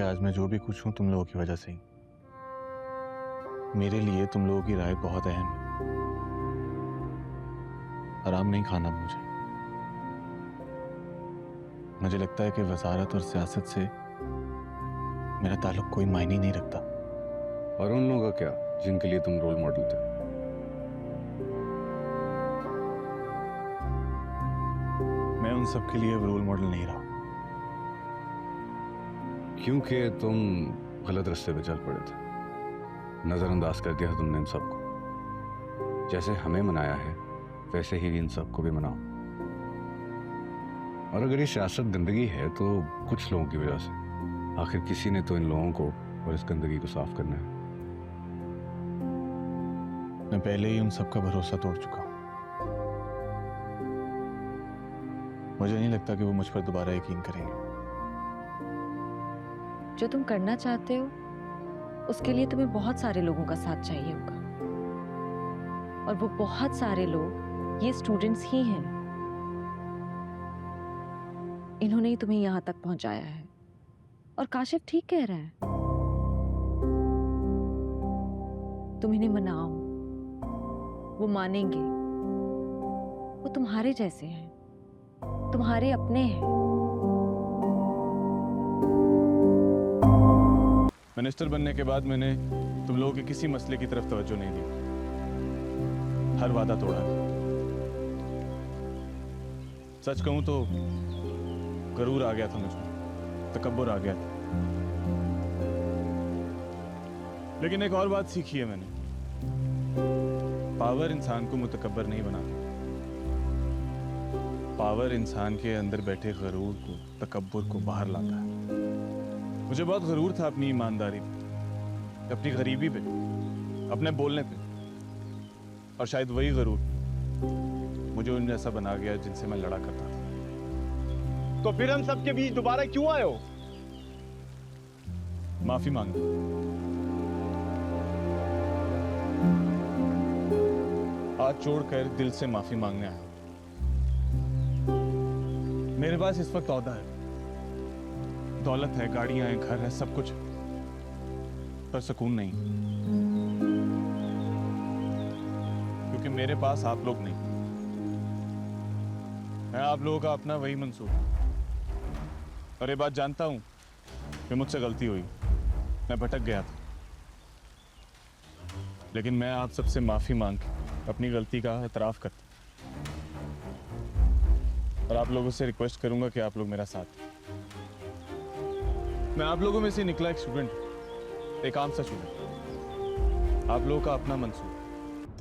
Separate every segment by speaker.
Speaker 1: आज मैं जो भी कुछ हूं तुम लोगों की वजह से ही। मेरे लिए तुम लोगों की राय बहुत अहम है। आराम नहीं खाना मुझे। मुझे लगता है कि वजारत और सियासत से मेरा ताल्लुक कोई मायने नहीं रखता।
Speaker 2: और उन लोगों का क्या जिनके लिए तुम रोल मॉडल थे?
Speaker 1: मैं उन सब के लिए रोल मॉडल नहीं रहा।
Speaker 2: क्योंकि तुम गलत रास्ते पे चल पड़े थे। नजरअंदाज कर दिया तुमने इन सबको। जैसे हमें मनाया है वैसे ही इन सबको भी मनाओ। और अगर ये सियासत गंदगी है तो कुछ लोगों की वजह से। आखिर किसी ने तो इन लोगों को और इस गंदगी को साफ करना है।
Speaker 1: मैं पहले ही उन सबका भरोसा तोड़ चुका हूं। मुझे नहीं लगता कि वो मुझ पर दोबारा यकीन करेंगे।
Speaker 3: जो तुम करना चाहते हो उसके लिए तुम्हें बहुत सारे लोगों का साथ चाहिए होगा, और वो बहुत सारे लोग ये स्टूडेंट्स ही हैं। इन्होंने ही तुम्हें यहां तक पहुंचाया है। और काशिफ ठीक कह रहा है, तुम इन्हें मनाओ, वो मानेंगे। वो तुम्हारे जैसे हैं, तुम्हारे अपने हैं।
Speaker 1: मिनिस्टर बनने के बाद मैंने तुम लोगों के किसी मसले की तरफ तवज्जो नहीं दी। हर वादा तोड़ा। सच कहूं तो गरूर आ गया था मुझमें, तकब्बुर आ गया था। लेकिन एक और बात सीखी है मैंने, पावर इंसान को मुतकब्बर नहीं बनाता। पावर इंसान के अंदर बैठे गरूर को, तकब्बुर को बाहर लाता है। मुझे बहुत गरूर था अपनी ईमानदारी पे, अपनी गरीबी पे, अपने बोलने पे, और शायद वही गरूर मुझे उन जैसा बना गया जिनसे मैं लड़ा करता था।
Speaker 4: तो फिर हम सबके बीच दोबारा क्यों आए हो?
Speaker 1: माफी मांगो। हाथ जोड़कर दिल से माफी मांगने आया। मेरे पास इस वक्त औहदा है, दौलत है, गाड़ियां हैं, घर है, सब कुछ, पर सुकून नहीं। क्योंकि मेरे पास आप लोग नहीं। मैं आप लोगों का अपना वही मंसूर हूं। और ये बात जानता हूं कि मुझसे गलती हुई, मैं भटक गया था। लेकिन मैं आप सबसे माफी मांग के अपनी गलती का एतराफ करता, और आप लोगों से रिक्वेस्ट करूंगा कि आप लोग मेरा साथ। मैं आप लोगों में से निकला एक स्टूडेंट, एक आम सा स्टूडेंट, आप लोगों का अपना मंसूर।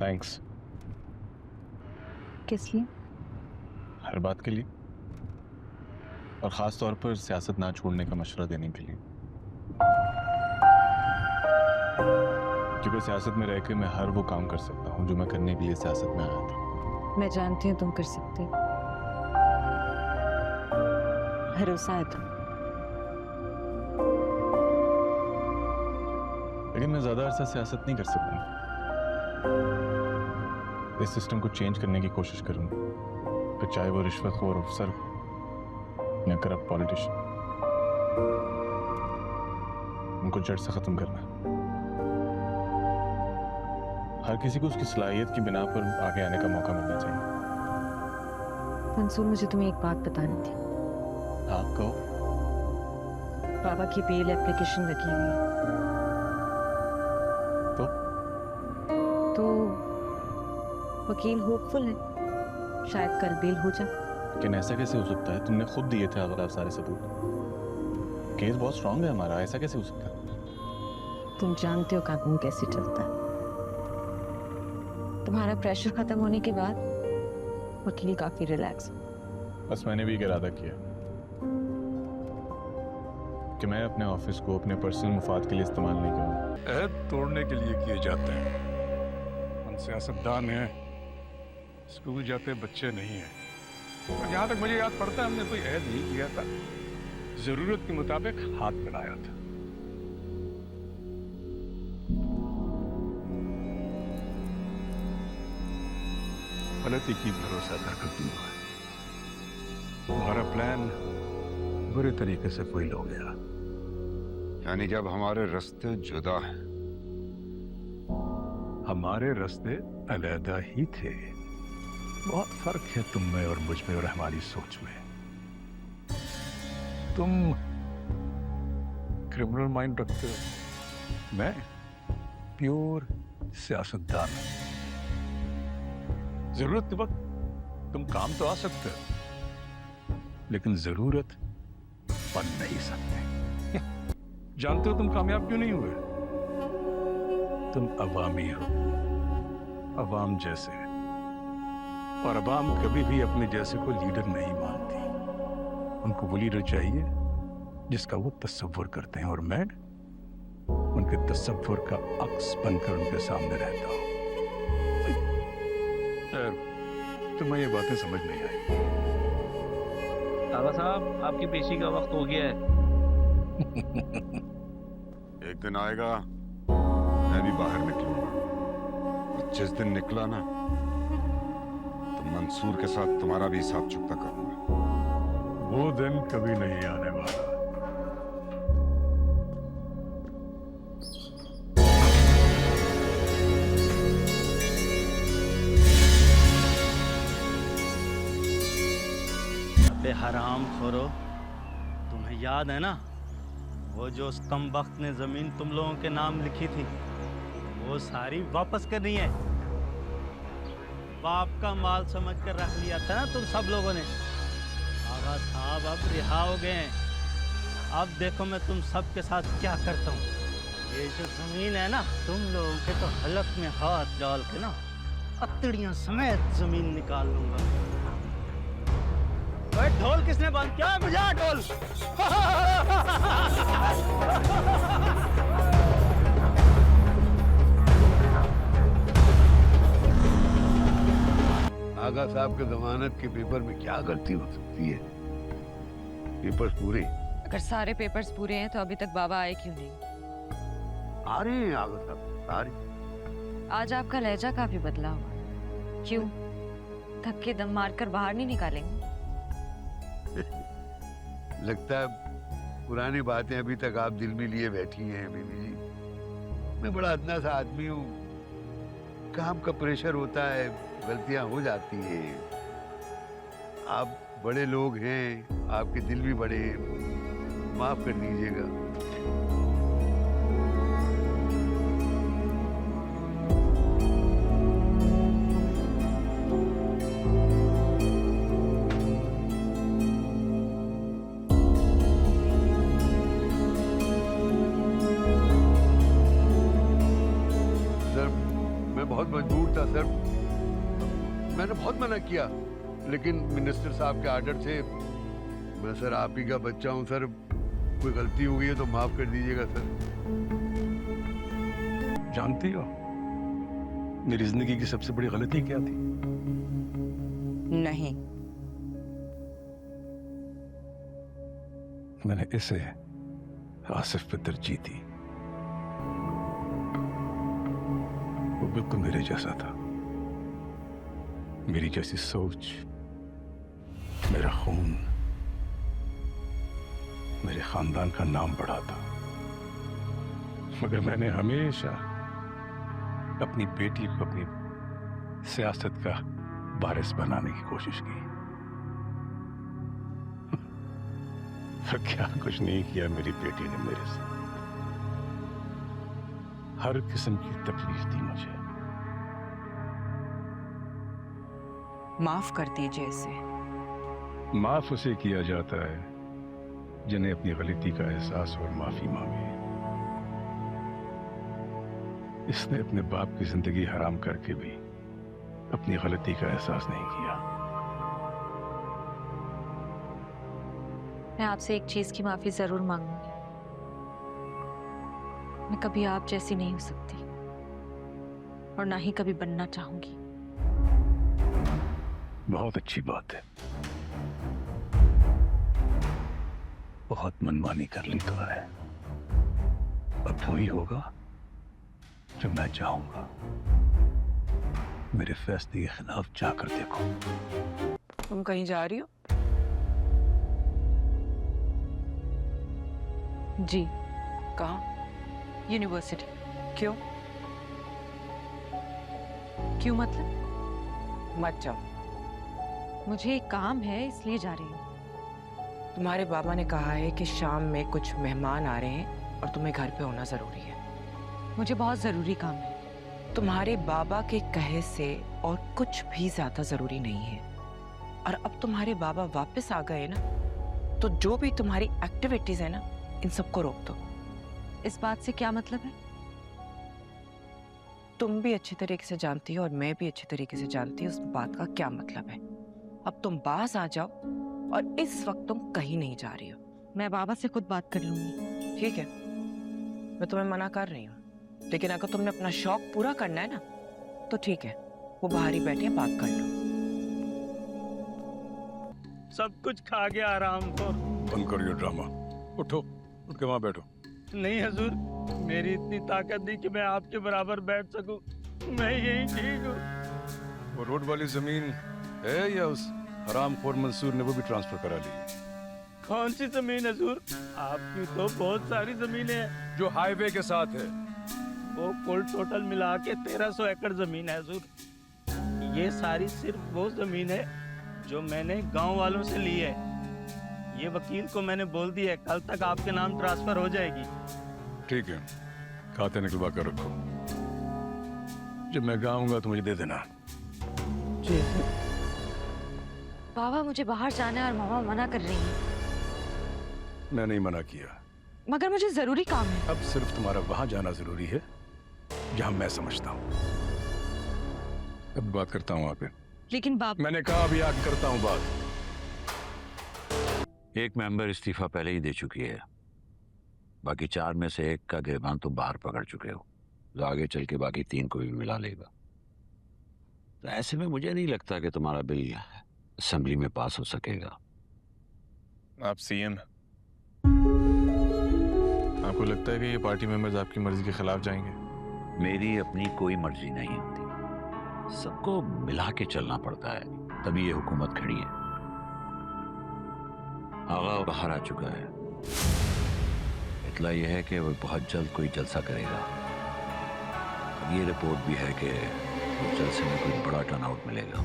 Speaker 1: थैंक्स।
Speaker 3: किस लिए?
Speaker 1: हर बात के लिए, और खास तौर पर सियासत ना छोड़ने का मशवरा देने के लिए। क्योंकि सियासत में रह के मैं हर वो काम कर सकता हूं जो मैं करने के लिए सियासत में आया था।
Speaker 3: मैं जानती हूँ तुम कर सकते हो। भरोसा है तुम।
Speaker 1: लेकिन मैं ज्यादा अरसा सियासत नहीं कर सकूंगा। इस सिस्टम को चेंज करने की कोशिश करूंगा, फिर चाहे वो रिश्वतखोर अफसर हो या करप्ट पॉलिटिशियन। उनको जड़ से खत्म करना है। हर किसी को उसकी सलाहियत की बिना पर आगे आने का मौका मिलना चाहिए।
Speaker 3: मंसूर, मुझे तुम्हें एक बात बतानी थी।
Speaker 1: हाँ कहो।
Speaker 3: बाबा की बेल एप्लीकेशन लगी हुई है। तो वकील होपफुल है, शायद कल बेल हो जाए।
Speaker 1: लेकिन ऐसा कैसे हो सकता है? तुमने खुद दिए थे अगर आप सारे सबूत। केस बहुत स्ट्रांग है हमारा, ऐसा कैसे हो सकता है?
Speaker 3: तुम जानते हो कानून कैसे चलता है। तुम्हारा प्रेशर खत्म होने के बाद वकील काफी रिलैक्स।
Speaker 1: बस मैंने भी एक इरादा किया कि मैं अपने ऑफिस को अपने पर्सनल मुफाद के लिए इस्तेमाल नहीं करूंगा।
Speaker 5: अहद तोड़ने के लिए किए जाते हैं। हम सियासतदान हैं, स्कूल जाते बच्चे नहीं हैं। और जहाँ तक मुझे याद पड़ता है, हमने कोई अहद नहीं किया था, जरूरत के मुताबिक हाथ मिलाया था। गलती की भरोसा करती है। तुम्हारा प्लान बुरे तरीके से फेल हो गया।
Speaker 2: यानी जब हमारे रास्ते जुदा हैं।
Speaker 5: हमारे रास्ते अलहदा ही थे। बहुत फर्क है तुम में और मुझ में और हमारी सोच में। तुम क्रिमिनल माइंड रखते हो, मैं प्योर सियासतदान। जरूरत के वक्त तुम काम तो आ सकते हो, लेकिन जरूरत बन नहीं सकते। जानते हो तुम कामयाब क्यों नहीं हुए? तुम अवामी हो, अवाम जैसे, और अवाम कभी भी अपने जैसे को लीडर नहीं मानती। उनको वो लीडर चाहिए जिसका वो तसव्वुर करते हैं, और मैं उनके तसव्वुर का अक्स बनकर उनके सामने रहता हूं। तुम्हें ये बातें समझ नहीं आई।
Speaker 6: आगा साहब, आपकी पेशी का वक्त हो गया है।
Speaker 2: एक दिन आएगा मैं भी बाहर निकलूंगा, और जिस दिन निकला ना तो मंसूर के साथ तुम्हारा भी हिसाब चुकता करूंगा।
Speaker 5: वो दिन कभी नहीं आने वाला।
Speaker 6: अबे हराम खोरो, तुम्हें याद है ना वो जो उस कमबख्त ने जमीन तुम लोगों के नाम लिखी थी, वो सारी वापस करनी है। बाप का माल समझ कर रख लिया था ना तुम सब लोगों ने। आगा साहब अब रिहा हो गए हैं। अब देखो मैं तुम सब के साथ क्या करता हूँ। ये जो जमीन है ना, तुम लोगों के तो हलक में हाथ डाल के ना अतड़ियां समेत जमीन निकाल लूंगा। ओए ढोल किसने बंद किया? मुझे ढोल।
Speaker 7: आगा साहब के जमानत के पेपर में क्या गलती हो सकती है? पेपर्स पूरे
Speaker 3: अगर सारे पेपर्स पूरे हैं तो अभी तक बाबा आए क्यों नहीं?
Speaker 7: आ रहे हैं आगा साहब, आ रहे।
Speaker 3: आज आपका लहजा काफी बदला हुआ। क्यों? थक के दम मारकर बाहर नहीं निकालेंगे?
Speaker 7: लगता है पुरानी बातें अभी तक आप दिल में लिए बैठी हैं बीबी जी। मैं बड़ा अदना सा आदमी हूँ, काम का प्रेशर होता है, गलतियां हो जाती हैं। आप बड़े लोग हैं, आपके दिल भी बड़े हैं, माफ कर दीजिएगा। बहुत मजबूर था सर, मैंने बहुत मना किया, लेकिन मिनिस्टर साहब के आर्डर थे। मैं सर आप ही का बच्चा हूं सर, कोई गलती हो गई है तो माफ कर दीजिएगा सर।
Speaker 5: जानती हो मेरी जिंदगी की सबसे बड़ी गलती क्या थी?
Speaker 3: नहीं।
Speaker 5: मैंने इसे आसिफ पे तरजीह दी। वो बिल्कुल मेरे जैसा था, मेरी जैसी सोच, मेरा खून, मेरे खानदान का नाम बढ़ा था। मगर मैंने हमेशा अपनी बेटी को अपनी सियासत का वारिस बनाने की कोशिश की। पर क्या कुछ नहीं किया मेरी बेटी ने मेरे साथ। हर किस्म की तकलीफ दी मुझे।
Speaker 8: माफ कर दीजिए इसे।
Speaker 5: माफ उसे किया जाता है जिन्हें अपनी गलती का एहसास और माफी मांगे। इसने अपने बाप की जिंदगी हराम करके भी अपनी गलती का एहसास नहीं किया।
Speaker 3: मैं आपसे एक चीज की माफी जरूर मांगूंगी। मैं कभी आप जैसी नहीं हो सकती और ना ही कभी बनना चाहूंगी।
Speaker 5: बहुत अच्छी बात है। बहुत मनमानी कर ली तो है। अब वही होगा जो मैं चाहूंगा। मेरे फैसले के खिलाफ जाकर देखो।
Speaker 8: तुम कहीं जा रही हो?
Speaker 3: जी,
Speaker 8: कहाँ?
Speaker 3: यूनिवर्सिटी।
Speaker 8: क्यों?
Speaker 3: क्यों मतलब?
Speaker 8: मत जाओ।
Speaker 3: मुझे एक काम है इसलिए जा रही हूँ।
Speaker 8: तुम्हारे बाबा ने कहा है कि शाम में कुछ मेहमान आ रहे हैं और तुम्हें घर पे होना जरूरी है।
Speaker 3: मुझे बहुत जरूरी काम है।
Speaker 8: तुम्हारे बाबा के कहे से और कुछ भी ज्यादा जरूरी नहीं है। और अब तुम्हारे बाबा वापस आ गए ना, तो जो भी तुम्हारी एक्टिविटीज है ना, इन सबको रोक दो।
Speaker 3: इस बात से क्या मतलब है?
Speaker 8: तुम भी अच्छी तरीके से जानती हो और मैं भी अच्छी तरीके से जानती हूँ उस बात का क्या मतलब है। अब तुम बाहर आ जाओ और इस वक्त तुम कहीं नहीं जा रही हो।
Speaker 3: मैं बाबा से खुद बात कर लूंगी।
Speaker 8: ठीक है, मैं तुम्हें मना कर रही हूँ, लेकिन अगर तुमने अपना शौक पूरा करना है ना, तो ठीक है, वो बाहर ही बैठे बात कर लो।
Speaker 6: सब कुछ खा गया आराम को।
Speaker 5: बंद करो ये ड्रामा। उठो, उठ के वहां बैठो।
Speaker 6: नहीं हजूर, मेरी इतनी ताकत नहीं कि मैं आपके बराबर बैठ सकूं। मैं यही ठीक हूँ।
Speaker 5: वो रोड वाली जमीन है या उस हरामखोर मंसूर ने वो भी ट्रांसफर करा ली?
Speaker 6: कौन सी जमीन हजूर? आपकी तो बहुत सारी जमीनें हैं।
Speaker 5: जो हाईवे के साथ है।
Speaker 6: वो कुल टोटल मिला के 1300 एकड़ जमीन है हजूर। ये सारी सिर्फ वो जमीन है जो मैंने गांव वालों से ली है। ये वकील को मैंने बोल दिया है, कल तक आपके नाम ट्रांसफर हो जाएगी।
Speaker 5: ठीक है, खाते निकलवा कर रखो। जब मैं गाऊंगा तो मुझे दे देना।
Speaker 6: जी।
Speaker 3: बाबा मुझे बाहर जाना है और मामा मना कर रही हैं।
Speaker 5: मैं नहीं मना किया।
Speaker 3: मगर मुझे जरूरी काम है।
Speaker 5: अब सिर्फ तुम्हारा वहां जाना जरूरी है जहां मैं समझता हूँ। अब बात करता हूँ वहां पे।
Speaker 3: लेकिन बाप
Speaker 5: मैंने कहा अभी आगे करता हूँ बात।
Speaker 9: एक मेंबर इस्तीफा पहले ही दे चुकी है, बाकी 4 में से एक का गिरबान तो बाहर पकड़ चुके हो, जो आगे चल के बाकी 3 को भी मिला लेगा। तो ऐसे में मुझे नहीं लगता कि तुम्हारा बिल असेंबली में पास हो सकेगा।
Speaker 1: आप सीएम, आपको लगता है कि ये पार्टी मेंबर्स आपकी मर्जी के खिलाफ जाएंगे?
Speaker 9: मेरी अपनी कोई मर्जी नहीं होती, सबको मिला के चलना पड़ता है, तभी ये हुकूमत खड़ी है। आगा बाहर आ चुका है, इतला यह है कि वो बहुत जल्द कोई जलसा करेगा। अब ये रिपोर्ट भी है कि उस जलसे में कोई बड़ा टर्नआउट मिलेगा।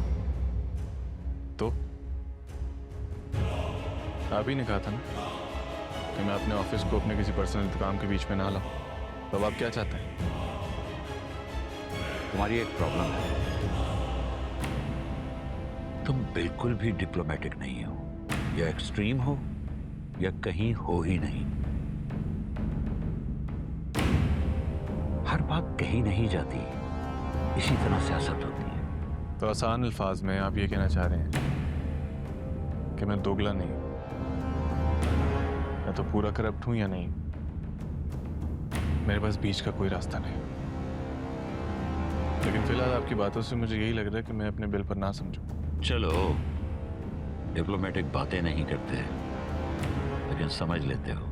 Speaker 1: तो आप ही ने कहा था ना कि मैं अपने ऑफिस को अपने किसी पर्सनल काम के बीच में ना लाऊं। तो अब आप क्या चाहते हैं?
Speaker 9: तुम्हारी एक प्रॉब्लम है, तुम बिल्कुल भी डिप्लोमेटिक नहीं हो। या एक्सट्रीम हो या कहीं हो ही नहीं। हर बात कहीं नहीं जाती, इसी तरह सियासत होती है।
Speaker 1: तो आसान अल्फाज में आप ये कहना चाह रहे हैं कि मैं दोगला नहीं, मैं तो पूरा करप्ट हूं या नहीं? मेरे पास बीच का कोई रास्ता नहीं। लेकिन फिलहाल आपकी बातों से मुझे यही लग रहा है कि मैं अपने बिल पर ना समझूं।
Speaker 9: चलो, डिप्लोमेटिक बातें नहीं करते लेकिन समझ लेते हो।